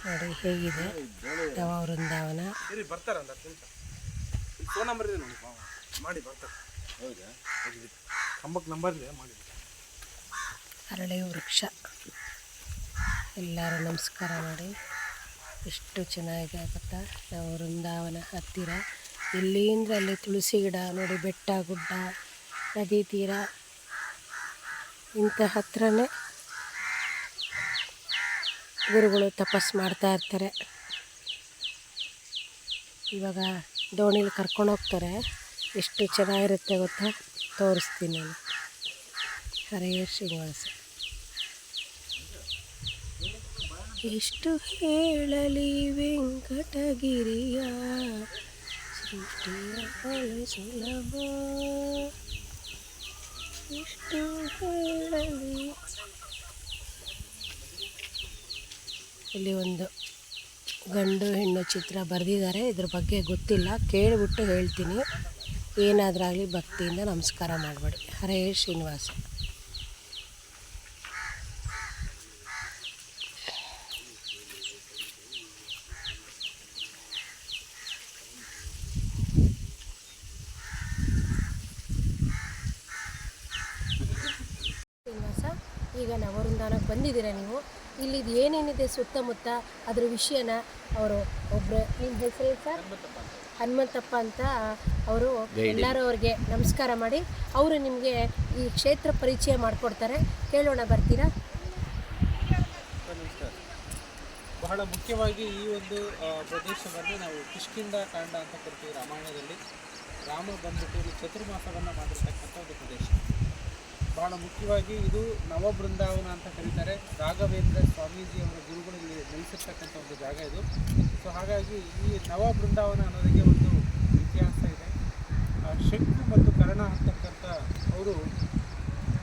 ನೋಡಿ ಹೇಗಿದೆ ನವ ವೃಂದಾವನ. ಅರಳಿ ವೃಕ್ಷ. ಎಲ್ಲರೂ ನಮಸ್ಕಾರ ಮಾಡಿ. ಎಷ್ಟು ಚೆನ್ನಾಗಿದೆ ಗೊತ್ತಾ ನವ ವೃಂದಾವನ ಹತ್ತಿರ. ಇಲ್ಲಿಂದ ಅಲ್ಲಿ ತುಳಸಿ ಗಿಡ ನೋಡಿ, ಬೆಟ್ಟ ಗುಡ್ಡ, ನದಿ ತೀರ, ಇಂಥ ಹತ್ರನೇ ಗುರುಗಳು ತಪಸ್ಸು ಮಾಡ್ತಾ ಇರ್ತಾರೆ. ಇವಾಗ ದೋಣಿಲಿ ಕರ್ಕೊಂಡು ಹೋಗ್ತಾರೆ. ಎಷ್ಟು ಚೆನ್ನಾಗಿರುತ್ತೆ ಗೊತ್ತಾ, ತೋರಿಸ್ತೀನಿ ನಾನು. ಹರೇ ಶ್ರೀನಿವಾಸ. ಎಷ್ಟು ಹೇಳಲಿ ವೆಂಕಟಗಿರಿಯ ಸೃಷ್ಟಿಯ ಸುಲಭ, ಎಷ್ಟು ಹೇಳಲಿ. ಇಲ್ಲಿ ಒಂದು ಗಂಡು ಹೆಣ್ಣು ಚಿತ್ರ ಬರೆದಿದ್ದಾರೆ. ಇದ್ರ ಬಗ್ಗೆ ಗೊತ್ತಿಲ್ಲ, ಕೇಳಿಬಿಟ್ಟು ಹೇಳ್ತೀನಿ. ಏನಾದ್ರಾಗಲಿ ಭಕ್ತಿಯಿಂದ ನಮಸ್ಕಾರ ಮಾಡಬೇಡಿ. ಹರೇ ಶ್ರೀನಿವಾಸ. ಈಗ ನವವೃಂದಾವನಕ್ಕೆ ಬಂದಿದ್ದೀರಾ ನೀವು. ಇಲ್ಲಿದು ಏನೇನಿದೆ ಸುತ್ತಮುತ್ತ ಅದ್ರ ವಿಷಯನ ಅವರು ಒಬ್ಬರು, ನಿಮ್ಮ ಹೆಸರು ಸರ್? ಹನುಮಂತಪ್ಪ ಅಂತ ಅವರು. ಎಲ್ಲರೂ ಅವ್ರಿಗೆ ನಮಸ್ಕಾರ ಮಾಡಿ. ಅವರು ನಿಮಗೆ ಈ ಕ್ಷೇತ್ರ ಪರಿಚಯ ಮಾಡಿಕೊಡ್ತಾರೆ. ಕೇಳೋಣ, ಬರ್ತೀರಾ? ಬಹಳ ಮುಖ್ಯವಾಗಿ ಈ ಒಂದು ಪ್ರದೇಶವನ್ನು ನಾವು ಕಿಷ್ಕಿಂಧ ಕಾಂಡ ಅಂತ ಕರಿತೀವಿ ರಾಮಾಯಣದಲ್ಲಿ. ರಾಮ ಬಂದ್ಬಿಟ್ಟು ಇಲ್ಲಿ ಚತುರ್ಮಾಸವನ್ನು ಮಾಡಿರ್ತಕ್ಕಂಥ ಒಂದು ಪ್ರದೇಶ. ಬಹಳ ಮುಖ್ಯವಾಗಿ ಇದು ನವಬೃಂದಾವನ ಅಂತ ಕರೀತಾರೆ. ರಾಘವೇಂದ್ರ ಸ್ವಾಮೀಜಿಯವರ ಗುರುಗಳು ಇಲ್ಲಿ ನೆಲೆಸಿರ್ತಕ್ಕಂಥ ಒಂದು ಜಾಗ ಇದು. ಸೊ ಹಾಗಾಗಿ ಈ ನವಬೃಂದಾವನ ಅನ್ನೋದಕ್ಕೆ ಒಂದು ಇತಿಹಾಸ ಇದೆ. ಶಂಕು ಮತ್ತು ಕರ್ಣ ಅಂತಕ್ಕಂಥ ಅವರು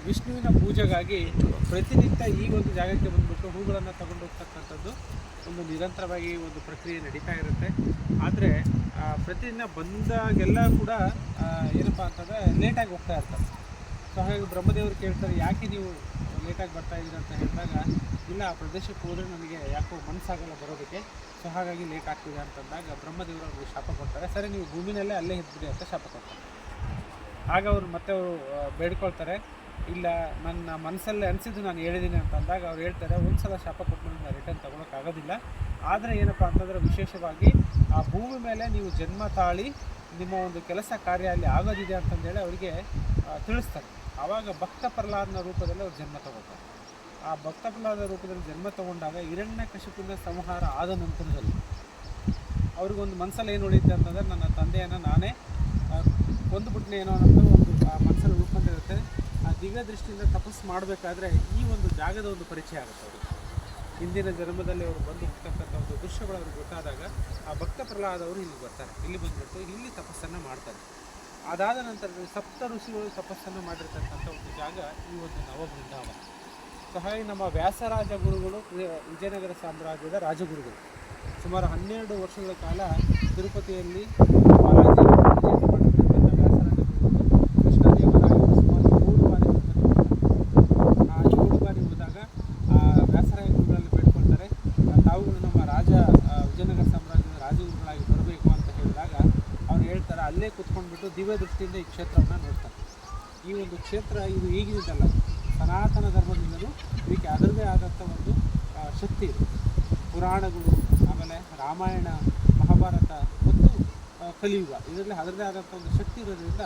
ವಿಷ್ಣುವಿನ ಪೂಜೆಗಾಗಿ ಪ್ರತಿನಿತ್ಯ ಈ ಒಂದು ಜಾಗಕ್ಕೆ ಬಂದುಬಿಟ್ಟು ಹೂಗಳನ್ನು ತಗೊಂಡು ಹೋಗ್ತಕ್ಕಂಥದ್ದು ಒಂದು ನಿರಂತರವಾಗಿ ಒಂದು ಪ್ರಕ್ರಿಯೆ ನಡೀತಾ ಇರುತ್ತೆ. ಆದರೆ ಪ್ರತಿದಿನ ಬಂದಾಗೆಲ್ಲ ಕೂಡ ಏನಪ್ಪ ಅಂತಂದರೆ ಲೇಟಾಗಿ ಹೋಗ್ತಾ ಇರ್ತಾರೆ. ಸೊ ಹಾಗಾಗಿ ಬ್ರಹ್ಮದೇವರು ಕೇಳ್ತಾರೆ, ಯಾಕೆ ನೀವು ಲೇಟಾಗಿ ಬರ್ತಾ ಇದ್ದೀರ ಅಂತ ಹೇಳಿದಾಗ, ಇಲ್ಲ ಆ ಪ್ರದೇಶಕ್ಕೆ ಹೋದರೆ ನನಗೆ ಯಾಕೋ ಮನಸ್ಸಾಗಲ್ಲ ಬರೋದಕ್ಕೆ, ಸೊ ಹಾಗಾಗಿ ಲೇಟ್ ಆಗ್ತಿದೆ ಅಂತಂದಾಗ ಬ್ರಹ್ಮದೇವರು ಅವ್ರಿಗೆ ಶಾಪ ಕೊಡ್ತಾರೆ. ಸರಿ, ನೀವು ಭೂಮಿನಲ್ಲೇ ಅಲ್ಲೇ ಇದ್ಬಿಡಿ ಅಂತ ಶಾಪ ಕೊಡ್ತಾರೆ. ಆಗ ಅವರು ಮತ್ತೆ ಅವರು ಬೇಡ್ಕೊಳ್ತಾರೆ, ಇಲ್ಲ ನನ್ನ ಮನಸ್ಸಲ್ಲೇ ಅನಿಸಿದ್ದು ನಾನು ಹೇಳಿದ್ದೀನಿ ಅಂತಂದಾಗ ಅವ್ರು ಹೇಳ್ತಾರೆ, ಒಂದು ಸಲ ಶಾಪ ಕೊಟ್ಟು ನಾನು ರಿಟರ್ನ್ ತೊಗೊಳಕ್ಕಾಗೋದಿಲ್ಲ. ಆದರೆ ಏನಪ್ಪ ಅಂತಂದರೆ ವಿಶೇಷವಾಗಿ ಆ ಭೂಮಿ ಮೇಲೆ ನೀವು ಜನ್ಮ ತಾಳಿ ನಿಮ್ಮ ಒಂದು ಕೆಲಸ ಕಾರ್ಯ ಅಲ್ಲಿ ಆಗೋದಿದೆ ಅಂತಂದೇಳಿ ಅವರಿಗೆ ತಿಳಿಸ್ತಾರೆ. ಆವಾಗ ಭಕ್ತ ಪ್ರಹ್ಲಾದನ ರೂಪದಲ್ಲಿ ಅವ್ರು ಜನ್ಮ ತಗೋತಾರೆ. ಆ ಭಕ್ತ ಪ್ರಹ್ಲಾದ ರೂಪದಲ್ಲಿ ಜನ್ಮ ತಗೊಂಡಾಗ ಹಿರಣ್ಯಕಶಿಪುವಿನ ಸಂಹಾರ ಆದ ನಂತರದಲ್ಲಿ ಅವ್ರಿಗೊಂದು ಮನಸ್ಸಲ್ಲಿ ಏನು ಉಳಿಯುತ್ತೆ ಅಂತಂದರೆ, ನನ್ನ ತಂದೆಯನ್ನು ನಾನೇ ಕೊಂದುಬಿಟ್ನೆ ಏನೋ ಅನ್ನೋದು ಒಂದು ಆ ಮನಸ್ಸಲ್ಲಿ ಉಳ್ಕೊಂಡಿರುತ್ತೆ. ಆ ದಿವ್ಯ ದೃಷ್ಟಿಯಿಂದ ತಪಸ್ಸು ಮಾಡಬೇಕಾದ್ರೆ ಈ ಒಂದು ಜಾಗದ ಒಂದು ಪರಿಚಯ ಆಗುತ್ತೆ ಅವ್ರಿಗೆ. ಹಿಂದಿನ ಜನ್ಮದಲ್ಲಿ ಅವರು ಬಂದು ಹೋಗ್ತಕ್ಕಂಥ ಒಂದು ದೃಶ್ಯಗಳು ಅವ್ರಿಗೆ ಗೊತ್ತಾದಾಗ ಆ ಭಕ್ತ ಪ್ರಹ್ಲಾದವರು ಇಲ್ಲಿ ಬರ್ತಾರೆ. ಇಲ್ಲಿ ಬಂದುಬಿಟ್ಟು ಇಲ್ಲಿ ತಪಸ್ಸನ್ನು ಮಾಡ್ತಾರೆ. ಅದಾದ ನಂತರ ಸಪ್ತ ಋಷಿಗಳು ತಪಸ್ಸನ್ನು ಮಾಡಿರ್ತಕ್ಕಂಥ ಒಂದು ಜಾಗ ಈ ಒಂದು ನವಬೃಂದಾವನ. ಸೊ ಹಾಗಾಗಿ ನಮ್ಮ ವ್ಯಾಸರಾಜ ಗುರುಗಳು ವಿಜಯನಗರ ಸಾಮ್ರಾಜ್ಯದ ರಾಜಗುರುಗಳು. ಸುಮಾರು 12 ವರ್ಷಗಳ ಕಾಲ ತಿರುಪತಿಯಲ್ಲಿ ವ್ಯಾಸರಾಜ ಗುರುಗಳು ಕೃಷ್ಣದೇವರಾಯ ಸುಮಾರು 7 ಬಾರಿ ಆ 7 ಬಾರಿ ಹೋದಾಗ ಆ ವ್ಯಾಸರಾಯ ಗುರುಗಳಲ್ಲಿ ಬೇಡ್ಕೊಳ್ತಾರೆ, ತಾವುಗಳು ನಮ್ಮ ವಿಜಯನಗರ ಸಾಮ್ರಾಜ್ಯದ ರಾಜಗುರುಗಳಾಗಿ ಬರಬೇಕು ಅಂತ ಹೇಳಿದಾಗ ಅವ್ರು ಹೇಳ್ತಾರೆ, ಅಲ್ಲೇ ಕುತ್ಕೊಂಡ್ಬಿಟ್ಟು ದಿವ್ಯ ದೃಷ್ಟಿಯಿಂದ ಈ ಕ್ಷೇತ್ರವನ್ನು ನೋಡ್ತಾರೆ. ಈ ಒಂದು ಕ್ಷೇತ್ರ ಇದು ಈಗಿದ್ದಲ್ಲ, ಸನಾತನ ಧರ್ಮದಿಂದಲೂ ಇದಕ್ಕೆ ಅದರದೇ ಆದಂಥ ಒಂದು ಶಕ್ತಿ ಇದೆ. ಪುರಾಣಗಳು, ಆಮೇಲೆ ರಾಮಾಯಣ, ಮಹಾಭಾರತ ಮತ್ತು ಕಲಿಯುಗ, ಇದರಲ್ಲಿ ಅದರದೇ ಆದಂಥ ಒಂದು ಶಕ್ತಿ ಇರೋದ್ರಿಂದ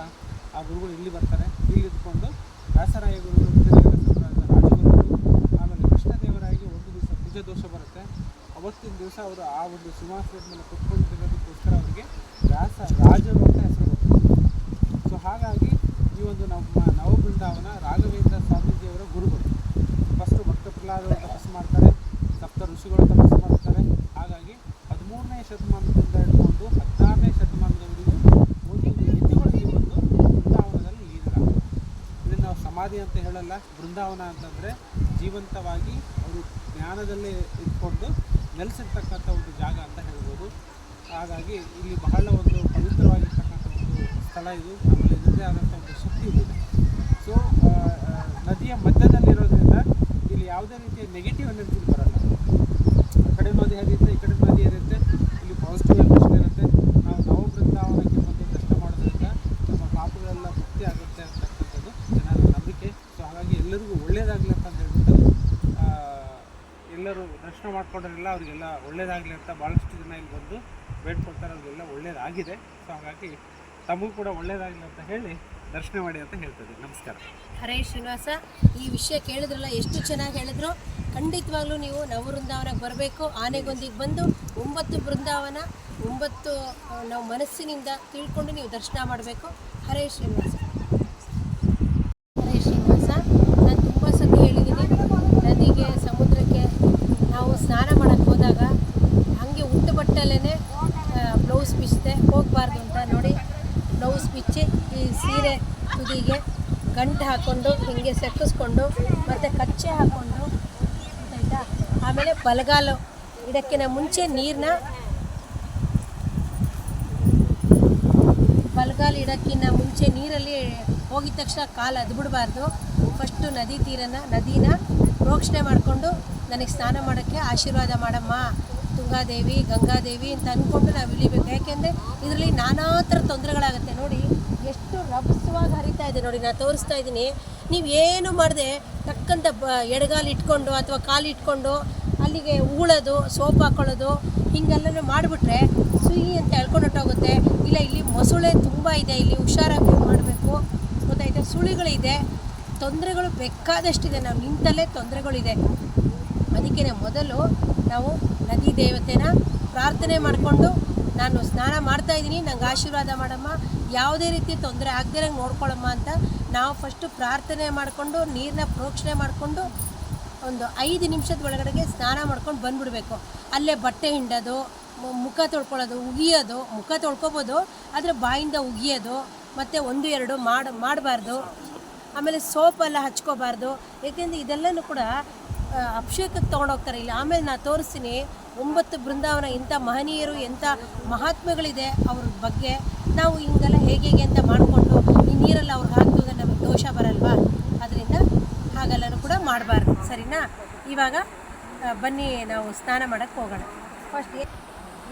ಆ ಗುರುಗಳು ಇಲ್ಲಿ ಬರ್ತಾರೆ. ಇಲ್ಲಿ ಇದ್ಕೊಂಡು ವ್ಯಾಸರಾಯ ಗುರುಗಳು, ವಿಜಯನಗರ ಸಾಮ್ರಾಜ್ಯದ ರಾಜಗುರುಗಳು, ಆಮೇಲೆ ಕೃಷ್ಣದೇವರಾಯಗೆ ಒಂದು ದಿವಸ ಭುಜ ದೋಷ ಬರುತ್ತೆ. ಅವತ್ತಿನ ದಿವಸ ಅವರು ಆ ಒಂದು ಸಿಂಹಾಸನದ ಮೇಲೆ ಕುತ್ಕೊಂಡಿರೋದಕ್ಕೋಸ್ಕರ ಅವರಿಗೆ ರಾಜರು ಅಂತ ಹೆಸರು ಬರ್ತದೆ. ಸೊ ಹಾಗಾಗಿ ಈ ಒಂದು ನಮ್ಮ ನವಬೃಂದಾವನ ರಾಘವೇಂದ್ರ ಸ್ವಾಮೀಜಿಯವರ ಗುರುಗಳು. ಫಸ್ಟು ಭಕ್ತ ಪ್ರಹ್ಲಾದರು ತಪಸ್ಸು ಮಾಡ್ತಾರೆ, ಸಪ್ತ ಋಷಿಗಳು ತಪಸ್ಸು ಮಾಡ್ತಾರೆ. ಹಾಗಾಗಿ 13ನೇ ಶತಮಾನದಿಂದ ಹಿಡ್ಕೊಂಡು 16ನೇ ಶತಮಾನದವರೆಗೂ ಒಂದು ಯತಿಗಳು ಈ ಒಂದು ಬೃಂದಾವನದಲ್ಲಿ ಲೀನರಾಗ್ತಾರೆ. ಇದನ್ನು ನಾವು ಸಮಾಧಿ ಅಂತ ಹೇಳಲ್ಲ. ಬೃಂದಾವನ ಅಂತಂದರೆ ಜೀವಂತವಾಗಿ ಅವರು ಜ್ಞಾನದಲ್ಲೇ ಇದ್ಕೊಂಡು ನೆಲೆಸಿರ್ತಕ್ಕಂಥ ಒಂದು ಜಾಗ ಅಂತ ಹೇಳ್ಬೋದು. ಹಾಗಾಗಿ ಇಲ್ಲಿ ಬಹಳ ಒಂದು ಪವಿತ್ರವಾಗಿರ್ತಕ್ಕಂಥ ಒಂದು ಸ್ಥಳ ಇದು. ಆಮೇಲೆ ಇದರದೇ ಆದಂಥ ಒಂದು ಶಕ್ತಿ ಇದೆ. ಸೊ ನದಿಯ ಮಧ್ಯದಲ್ಲಿರೋದ್ರಿಂದ ಇಲ್ಲಿ ಯಾವುದೇ ರೀತಿಯ ನೆಗೆಟಿವ್ ಎನರ್ಜಿ ಬರಲ್ಲ. ಆ ಕಡೆ ನದಿ ಹರಿಯುತ್ತೆ, ಈ ದರ್ಶನ ಮಾಡ್ಕೊಂಡ್ರೆಲ್ಲ ಅವರಿಗೆಲ್ಲ ಒಳ್ಳೇದಾಗಲಿ ಅಂತ ಭಾಳಷ್ಟು ಜನ ಇಲ್ಲಿ ಬಂದು ಬೇಡ್ಕೊಳ್ತಾರೆ, ಅವ್ರಿಗೆಲ್ಲ ಒಳ್ಳೇದಾಗಿದೆ. ಸೊ ಹಾಗಾಗಿ ತಮಗೂ ಕೂಡ ಒಳ್ಳೇದಾಗಲಿ ಅಂತ ಹೇಳಿ ದರ್ಶನ ಮಾಡಿ ಅಂತ ಹೇಳ್ತದೆ. ನಮಸ್ಕಾರ. ಹರೇ ಶ್ರೀನಿವಾಸ, ಈ ವಿಷಯ ಕೇಳಿದ್ರಲ್ಲ, ಎಷ್ಟು ಚೆನ್ನಾಗಿ ಹೇಳಿದ್ರು. ಖಂಡಿತವಾಗ್ಲೂ ನೀವು ನವವೃಂದಾವನಕ್ಕೆ ಬರಬೇಕು. ಆನೆಗೊಂದಿಗೆ ಬಂದು 9 ಬೃಂದಾವನ 9 ನಾವು ಮನಸ್ಸಿನಿಂದ ತಿಳ್ಕೊಂಡು ನೀವು ದರ್ಶನ ಮಾಡಬೇಕು. ಹರೇ ಶ್ರೀನಿವಾಸ. ಹರೇ ಶ್ರೀನಿವಾಸ. ನಾನು ತುಂಬ ಸತಿ ಹೇಳಿದ್ದೀನಿ, ನದಿಗೆ ಸಮುದ್ರಕ್ಕೆ ನಾವು ಸ್ನಾನ ಮಾಡೋಕ್ಕೆ ಹೋದಾಗ ಹಾಗೆ ಉಟ್ಟು ಬಟ್ಟೆಲ್ಲೇ ಬ್ಲೌಸ್ ಬಿಚ್ಚದೆ ಹೋಗಬಾರ್ದು ಅಂತ ನೋಡಿ, ಬ್ಲೌಸ್ ಬಿಚ್ಚಿ ಈ ಸೀರೆ ತುದಿಗೆ ಗಂಟು ಹಾಕ್ಕೊಂಡು ಹಿಂಗೆ ಸೆಕ್ಕಿಸ್ಕೊಂಡು ಮತ್ತು ಕಚ್ಚೆ ಹಾಕ್ಕೊಂಡು ಆಯಿತಾ. ಆಮೇಲೆ ಬಲಗಾಲು ಇಡಕ್ಕಿಂತ ಮುಂಚೆ ನೀರನ್ನ ಬಲಗಾಲು ಇಡೋಕ್ಕಿಂತ ಮುಂಚೆ ನೀರಲ್ಲಿ ಹೋಗಿದ ತಕ್ಷಣ ಕಾಲು ಅದ್ಬಿಡಬಾರ್ದು. ಫಸ್ಟು ನದಿನ ಪ್ರೋಕ್ಷಣೆ ಮಾಡಿಕೊಂಡು ನನಗೆ ಸ್ನಾನ ಮಾಡೋಕ್ಕೆ ಆಶೀರ್ವಾದ ಮಾಡಮ್ಮ ತುಂಗಾದೇವಿ ಗಂಗಾದೇವಿ ಅಂತ ಅಂದ್ಕೊಂಡು ನಾವು ಇಳಿಬೇಕು. ಯಾಕೆಂದರೆ ಇದರಲ್ಲಿ ನಾನಾ ಥರ ತೊಂದರೆಗಳಾಗುತ್ತೆ. ನೋಡಿ ಎಷ್ಟು ರಭಸವಾಗಿ ಹರಿತಾ ಇದೆ ನೋಡಿ, ನಾನು ತೋರಿಸ್ತಾ ಇದ್ದೀನಿ. ನೀವು ಏನು ಮಾಡದೆ ಟಕ್ಕಂತ ಎಡಗಾಲು ಇಟ್ಕೊಂಡು ಅಥವಾ ಕಾಲು ಇಟ್ಕೊಂಡು ಅಲ್ಲಿಗೆ ಉಗುಳೋದು, ಸೋಪ್ ಹಾಕೊಳ್ಳೋದು ಹಿಂಗೆಲ್ಲ ಮಾಡಿಬಿಟ್ರೆ ಸುಯಿ ಅಂತ ಎಳ್ಕೊಂಡು ಹೊಟ್ಟೋಗುತ್ತೆ. ಇಲ್ಲ, ಇಲ್ಲಿ ಮೊಸಳೆ ತುಂಬ ಇದೆ, ಇಲ್ಲಿ ಹುಷಾರಾಗಿ ಮಾಡಬೇಕು. ಗೊತ್ತಾಯ್ತು, ಸುಳಿಗಳಿದೆ, ತೊಂದರೆಗಳು ಬೇಕಾದಷ್ಟಿದೆ. ನಾವು ನಿಂತಲ್ಲೇ ತೊಂದರೆಗಳಿದೆ. ಅದಕ್ಕೆ ಮೊದಲು ನಾವು ನದಿ ದೇವತೆನ ಪ್ರಾರ್ಥನೆ ಮಾಡಿಕೊಂಡು ನಾನು ಸ್ನಾನ ಮಾಡ್ತಾಯಿದ್ದೀನಿ, ನಂಗೆ ಆಶೀರ್ವಾದ ಮಾಡಮ್ಮ, ಯಾವುದೇ ರೀತಿ ತೊಂದರೆ ಆಗದಿರಂಗೆ ನೋಡ್ಕೊಳ್ಳಮ್ಮ ಅಂತ ನಾವು ಫಸ್ಟು ಪ್ರಾರ್ಥನೆ ಮಾಡಿಕೊಂಡು ನೀರನ್ನ ಪ್ರೋಕ್ಷಣೆ ಮಾಡಿಕೊಂಡು ಒಂದು 5 ನಿಮಿಷದ ಒಳಗಡೆಗೆ ಸ್ನಾನ ಮಾಡ್ಕೊಂಡು ಬಂದುಬಿಡಬೇಕು. ಅಲ್ಲೇ ಬಟ್ಟೆ ಹಿಂಡೋದು, ಮುಖ ತೊಳ್ಕೊಳ್ಳೋದು, ಉಗಿಯೋದು, ಮುಖ ತೊಳ್ಕೊಬೋದು ಆದರೆ ಬಾಯಿಂದ ಉಗಿಯೋದು ಮತ್ತು 1-2 ಮಾಡಬಾರ್ದು. ಆಮೇಲೆ ಸೋಪೆಲ್ಲ ಹಚ್ಕೋಬಾರ್ದು. ಏಕೆಂದರೆ ಇದೆಲ್ಲನೂ ಕೂಡ ಅಭಿಷೇಕಕ್ಕೆ ತೊಗೊಂಡೋಗ್ತಾರೆ ಇಲ್ಲಿ. ಆಮೇಲೆ ನಾನು ತೋರಿಸ್ತೀನಿ 9 ಬೃಂದಾವನ ಎಂಥ ಮಹನೀಯರು, ಎಂಥ ಮಹಾತ್ಮೆಗಳಿದೆ ಅವ್ರ ಬಗ್ಗೆ. ನಾವು ಹಿಂಗೆಲ್ಲ ಹೇಗೆ ಅಂತ ಮಾಡಿಕೊಂಡು ಈ ನೀರೆಲ್ಲ ಅವ್ರಿಗೆ ಹಾಕಿದಾಗ ನಮಗೆ ದೋಷ ಬರಲ್ವಾ? ಅದರಿಂದ ಹಾಗೆಲ್ಲನೂ ಕೂಡ ಮಾಡಬಾರ್ದು. ಸರಿನಾ? ಇವಾಗ ಬನ್ನಿ ನಾವು ಸ್ನಾನ ಮಾಡೋಕ್ಕೆ ಹೋಗೋಣ. ಫಸ್ಟ್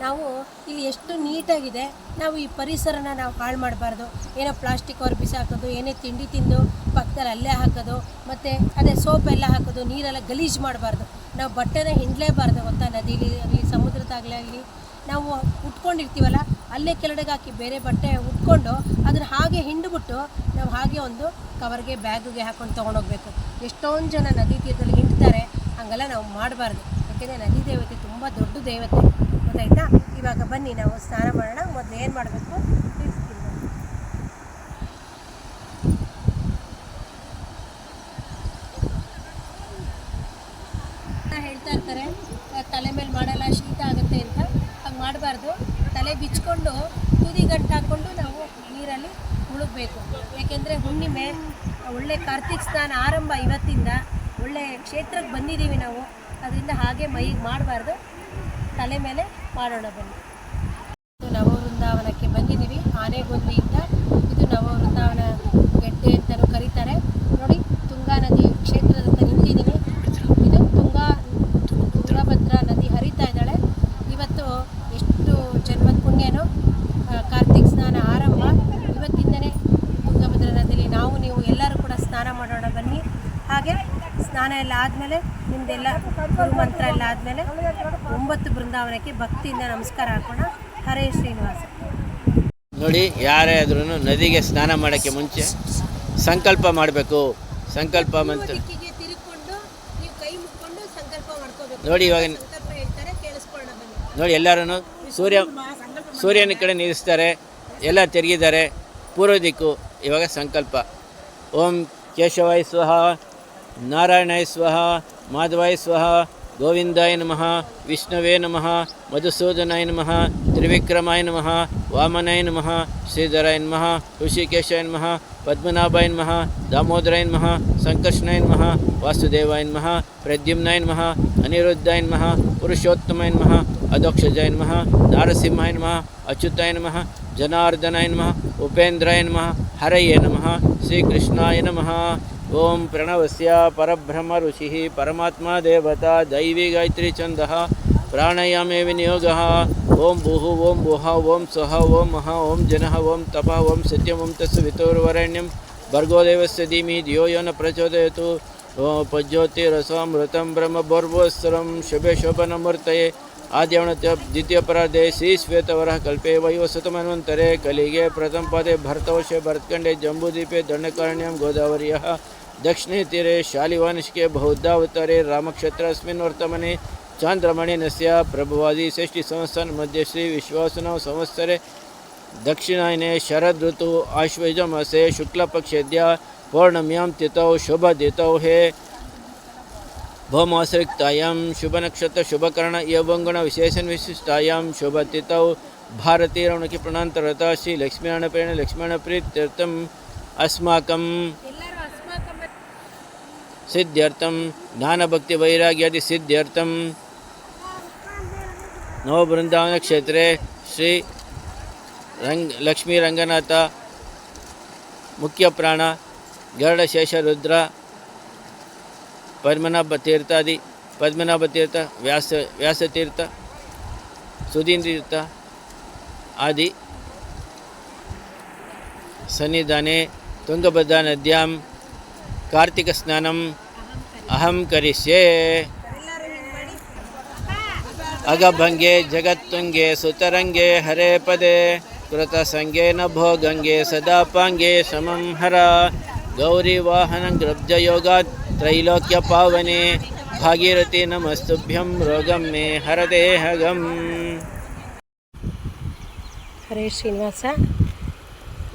ನಾವು ಇಲ್ಲಿ ಎಷ್ಟು ನೀಟಾಗಿದೆ, ನಾವು ಈ ಪರಿಸರನ ನಾವು ಹಾಳು ಮಾಡಬಾರ್ದು. ಏನೋ ಪ್ಲಾಸ್ಟಿಕ್ ಅವ್ರು ಬಿಸಾಕೋದು, ಏನೇ ತಿಂಡಿ ತಿಂದು ಪಕ್ಕದಲ್ಲಿ ಅಲ್ಲೇ ಹಾಕೋದು, ಮತ್ತು ಅದೇ ಸೋಪ್ ಎಲ್ಲ ಹಾಕೋದು, ನೀರೆಲ್ಲ ಗಲೀಜು ಮಾಡಬಾರ್ದು. ನಾವು ಬಟ್ಟೆನ ಹಿಂಡಲೇಬಾರ್ದು ಗೊತ್ತಾ. ನದಿಲಿ ಆಗಲಿ ಸಮುದ್ರದಾಗಲಿ ನಾವು ಉಟ್ಕೊಂಡಿರ್ತೀವಲ್ಲ, ಅಲ್ಲೇ ಕೆಳಗಡೆ ಹಾಕಿ ಬೇರೆ ಬಟ್ಟೆ ಉಟ್ಕೊಂಡು ಅದನ್ನು ಹಾಗೆ ಹಿಂಡ್ಬಿಟ್ಟು ನಾವು ಹಾಗೆ ಒಂದು ಕವರ್ಗೆ ಬ್ಯಾಗಿಗೆ ಹಾಕ್ಕೊಂಡು ತೊಗೊಂಡೋಗ್ಬೇಕು. ಎಷ್ಟೊಂದು ಜನ ನದಿ ತೀರದಲ್ಲಿ ಹಿಂಡ್ತಾರೆ, ಹಂಗೆಲ್ಲ ನಾವು ಮಾಡಬಾರ್ದು. ಯಾಕೆಂದರೆ ನದಿ ದೇವತೆ ತುಂಬ ದೊಡ್ಡ ದೇವತೆ, ಗೊತ್ತಾಯ್ತಾ? ಇವಾಗ ಬನ್ನಿ ನಾವು ಸ್ನಾನ ಮಾಡೋಣ. ಮೊದಲು ಏನು ಮಾಡಬೇಕು ತಿಳಿಸ್ತೀನಿ. ಹೇಳ್ತಾ ಇರ್ತಾರೆ ತಲೆ ಮೇಲೆ ಮಾಡಲ್ಲ, ಶೀತ ಆಗುತ್ತೆ ಅಂತ. ಹಂಗೆ ಮಾಡಬಾರ್ದು. ತಲೆ ಬಿಚ್ಕೊಂಡು ತುದಿ ಗಂಟು ಹಾಕ್ಕೊಂಡು ನಾವು ನೀರಲ್ಲಿ ಮುಳುಗಬೇಕು. ಏಕೆಂದರೆ ಹುಣ್ಣಿಮೆ, ಒಳ್ಳೆ ಕಾರ್ತಿಕ್ ಸ್ನಾನ ಆರಂಭ ಇವತ್ತಿಂದ. ಒಳ್ಳೆ ಕ್ಷೇತ್ರಕ್ಕೆ ಬಂದಿದ್ದೀವಿ ನಾವು, ಅದರಿಂದ ಹಾಗೆ ಮೈಗೆ ಮಾಡಬಾರ್ದು, ತಲೆ ಮೇಲೆ ಮಾಡೋಣ. ಬನ್ನಿ. ನವವೃಂದಾವನಕ್ಕೆ ಬಂದಿದ್ದೀವಿ ಆನೆಗೊಂದಿಯಿಂದ. ಇದು ನವವೃಂದಾವನ ಗೆಡ್ಡೆ ಅಂತಲೂ ಕರೀತಾರೆ. ನೋಡಿ, ತುಂಗಾ ನದಿ ಕ್ಷೇತ್ರದಂತ ನಿಂತಿದ್ದೀನಿ. ಇದು ತುಂಗಭದ್ರಾ ನದಿ ಹರಿತಾ ಇದ್ದಾಳೆ. ಇವತ್ತು ಎಷ್ಟು ಜನ್ಮದ ಪುಣ್ಯನೋ, ಕಾರ್ತಿಕ್ ಸ್ನಾನ ಆರಂಭ ಇವತ್ತಿಂದನೇ ತುಂಗಭದ್ರಾ ನದಿಯಲ್ಲಿ ನಾವು ನೀವು ಎಲ್ಲರೂ ಕೂಡ ಸ್ನಾನ ಮಾಡೋಣ ಬನ್ನಿ. ಹಾಗೆ ಸ್ನಾನ ಎಲ್ಲ ಆದಮೇಲೆ ನಿಮ್ಮದೆಲ್ಲ ಗುರುಮಂತ್ರ ಎಲ್ಲ ಆದಮೇಲೆ 9 ಬೃಂದಾವನಕ್ಕೆ ಭಕ್ತಿಯಿಂದ ನಮಸ್ಕಾರ ಹಾಕೋಣ. ಹರೇ ಶ್ರೀನಿವಾಸ. ನೋಡಿ, ಯಾರೇ ಆದ್ರೂ ನದಿಗೆ ಸ್ನಾನ ಮಾಡೋಕ್ಕೆ ಮುಂಚೆ ಸಂಕಲ್ಪ ಮಾಡಬೇಕು. ಸಂಕಲ್ಪ ಮಂತ್ರ ತಿರುಗಿಕೊಂಡು ನೀವು ಕೈ ಮುಕ್ಕೊಂಡು ಸಂಕಲ್ಪ ಮಾಡ್ಕೋಬೇಕು. ನೋಡಿ, ಇವಾಗ ಸಂಕಲ್ಪ ಹೇಳ್ತಾರೆ, ಕೇಳಿಸ್ಕೊಳ್ಳೋಣ ಬನ್ನಿ. ನೋಡಿ, ಎಲ್ಲರೂ ಸೂರ್ಯನ ಕಡೆ ನಿಲ್ಲಿಸ್ತಾರೆ, ಎಲ್ಲ ತಿರುಗಿದ್ದಾರೆ ಪೂರ್ವ ದಿಕ್ಕು. ಇವಾಗ ಸಂಕಲ್ಪ. ಓಂ ಕೇಶವಾಯ ಸ್ವಹ, ನಾರಾಯಣಾಯ ಸ್ವಹ, ಮಾಧವಾಯ ಸ್ವಹ, ಗೋವಿಂದಾಯ ನಮಃ, ವಿಷ್ಣುವೇ ನಮಃ, ಮಧುಸೂದನಾಯ ನಮಃ, ತ್ರಿವಿಕ್ರಮಾಯ ನಮಃ, ವಾಮನಾಯ ನಮಃ, ಶ್ರೀಧರಾಯ ನಮಃ, ಋಷಿಕೇಶಾಯ ನಮಃ, ಪದ್ಮನಾಭಾಯ ನಮಃ, ದಾಮೋದರಾಯ ನಮಃ, ಸಂಕರ್ಷಣಾಯ ನಮಃ, ವಾಸುದೇವಾಯ ನಮಃ, ಪ್ರದ್ಯುಮ್ನಾಯ ನಮಃ, ಅನಿರುದ್ಧಾಯ ನಮಃ, ಪುರುಷೋತ್ತಮಾಯ ನಮಃ, ಅಧೋಕ್ಷಜಾಯ ನಮಃ, ನಾರಸಿಂಹಾಯ ನಮಃ, ಅಚ್ಯುತಾಯ ನಮಃ, ಜನಾರ್ದನಾಯ ನಮಃ, ಉಪೇಂದ್ರಾಯ ನಮಃ, ಹರಯೇ ನಮಃ, ಶ್ರೀಕೃಷ್ಣಾಯ ನಮಃ. ಓಂ ಪ್ರಣವಸ್ಯ ಪರಬ್ರಹ್ಮ ಋಷಿ ಪರಮಾತ್ಮ ದೇವತಾ ದೈವಿ ಗಾಯತ್ರಿ ಛಂದಃ ಪ್ರಾಣಾಯಾಮೇ ವಿನಿಯೋಗಃ. ಓಂ ಭೂಃ ಓಂ ಭುವಃ ಓಂ ಸ್ವಃ ಓಂ ಮಹಾ ಓಂ ಜನಃ ಓಂ ತಪಃ ಓಂ ಸತ್ಯಂ ಓಂ ತಸ್ಸವಿತುರ್ವರೆಣ್ಯಂ ಭರ್ಗೋ ದೇವಸ್ಯ ಧೀಮಹಿ ಧಿಯೋ ಯೋ ನ ಪ್ರಚೋದಯತು. ಓಪಜ್ಯೋತಿರಸಾಮೃತಂ ಬ್ರಹ್ಮಬೋರ್ವೋಸ್ತರಂ ಶುಭೆ ಶೋಭನಮೂರ್ತಯೇ ಆದ್ಯವಣತ್ಯ ದ್ವಿತೀಯ ಪರಾಧೆ ಶ್ರೀ ಶ್ವೇತವರಃ ಕಲ್ಪೆ ವಯೋಸತಮನ್ವಂತರೆ ಕಲಿಗೆ ಪ್ರಥಮ ಪಾದೆ ಭರತವಶೆ ಭರತ್ಖಂಡೆ ಜಂಬೂದೀಪೆ ದಂಡಕಾರಣ್ಯಂ ಗೋದಾವರ್ಯಃ ದಕ್ಷಿಣೇ ತೀರೆ ಶಾಲಿವಾನಿಷ್ಕೆ ಬಹುಧಾವತಾರೆ ರಾಮಕ್ಷೇತ್ರಸ್ಮಿನ್ ವರ್ತಮನೆ ಚಾಂದ್ರಮಣಿನಸ್ಯ ಪ್ರಭುವಾದಿ ಷಷ್ಠಿ ಸಂವತ್ಸರ ಮಧ್ಯೆ ಶ್ರೀ ವಿಶ್ವಾಸನವ ಸಂವತ್ಸರೆ ದಕ್ಷಿಣಾಯನೆ ಶರದ್ ಋತು ಆಶ್ವಯುಜ ಮಾಸೆ ಶುಕ್ಲಪಕ್ಷೇದ್ಯ ಪೌರ್ಣಮ್ಯಾಂ ತಿಥೌ ಶುಭದಿತೌ ಹೇ भौमाश्रिक्तायां शुभनक्षत्र शुभकर्ण एवं विशेषण विशिष्टायां शुभतिथौ भारतीय रौणकी प्रणांतरता श्री लक्ष्मीनारायण प्रेण लक्ष्मण प्रीत्यर्थम अस्माकं सिद्ध्यर्थम ज्ञान भक्ति वैराग्यादि सिद्ध्यर्थम नव वृंदावन क्षेत्रे श्री लक्ष्मी रंगनाथ मुख्य प्राण गरुड़शेष रुद्र पद्मनाभ तीर्थादि पद्मनाभ तीर्थ व्यास तीर्थ सुधीन्द्र तीर्थ आदि सन्निधाने तुंगभद्रा नद्यां कार्तिक स्नानम् अहं करिष्ये अगभंगे जगत्तुंगे सुतरंगे हरे पदे कृतसंगे नभो गंगे सदा पांगे समं हर गौरी वाहन ग्रब्ज योगात् त्रैलोक्य पावने भागीरथी नमस्तुभ्यं रोगं मे हरदेहगम् ಹರೇ ಶ್ರೀನಿವಾಸ.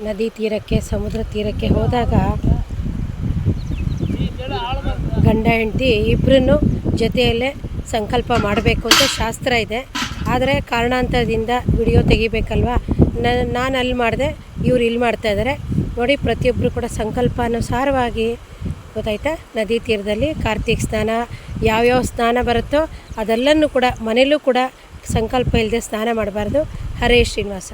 ನದಿ ತೀರಕ್ಕೆ ಸಮುದ್ರ ತೀರಕ್ಕೆ ಹೋದಾಗ ಗಂಡ ಹೆಂಡತಿ ಇಬ್ಬರನ್ನು ಜೊತೆಯಲ್ಲೇ ಸಂಕಲ್ಪ ಮಾಡಬೇಕು ಅಂತ ಶಾಸ್ತ್ರ ಇದೆ. ಆದರೆ ಕಾರಣಾಂತರದಿಂದ ವಿಡಿಯೋ ತೆಗಿಬೇಕಲ್ವ, ನಾನು ಅಲ್ಲಿ ಮಾಡಿದೆ, ಇವ್ರು ಇಲ್ಲಿ ಮಾಡ್ತಾಯಿದ್ದಾರೆ ನೋಡಿ. ಪ್ರತಿಯೊಬ್ಬರು ಕೂಡ ಸಂಕಲ್ಪಾನುಸಾರವಾಗಿ ಗೊತ್ತಾಯ್ತಾ, ನದಿ ತೀರದಲ್ಲಿ ಕಾರ್ತಿಕ್ ಸ್ನಾನ ಯಾವ್ಯಾವ ಸ್ನಾನ ಬರುತ್ತೋ ಅದೆಲ್ಲನೂ ಕೂಡ ಮನೇಲೂ ಕೂಡ ಸಂಕಲ್ಪ ಇಲ್ಲದೆ ಸ್ನಾನ ಮಾಡಬಾರ್ದು. ಹರೇ ಶ್ರೀನಿವಾಸ.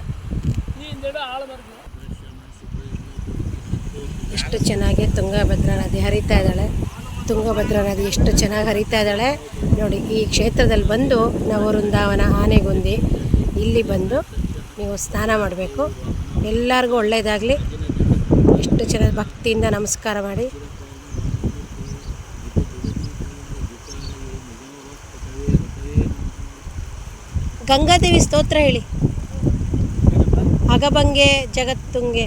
ಎಷ್ಟು ಚೆನ್ನಾಗಿ ತುಂಗಭದ್ರಾ ನದಿ ಹರಿತಾ ಇದ್ದಾಳೆ. ತುಂಗಭದ್ರಾ ನದಿ ಎಷ್ಟು ಚೆನ್ನಾಗಿ ಹರಿತಾ ಇದ್ದಾಳೆ ನೋಡಿ. ಈ ಕ್ಷೇತ್ರದಲ್ಲಿ ಬಂದು ನವವೃಂದಾವನ ಆನೆಗೊಂದಿ ಇಲ್ಲಿ ಬಂದು ನೀವು ಸ್ನಾನ ಮಾಡಬೇಕು. ಎಲ್ಲರಿಗೂ ಒಳ್ಳೆಯದಾಗಲಿ. ಎಷ್ಟು ಚೆನ್ನಾಗಿ ಭಕ್ತಿಯಿಂದ ನಮಸ್ಕಾರ ಮಾಡಿ. ಗಂಗಾದೇವಿ ಸ್ತೋತ್ರ ಹೇಳಿ. ಅಗಭಂಗೆ ಜಗತ್ತುಂಗೆ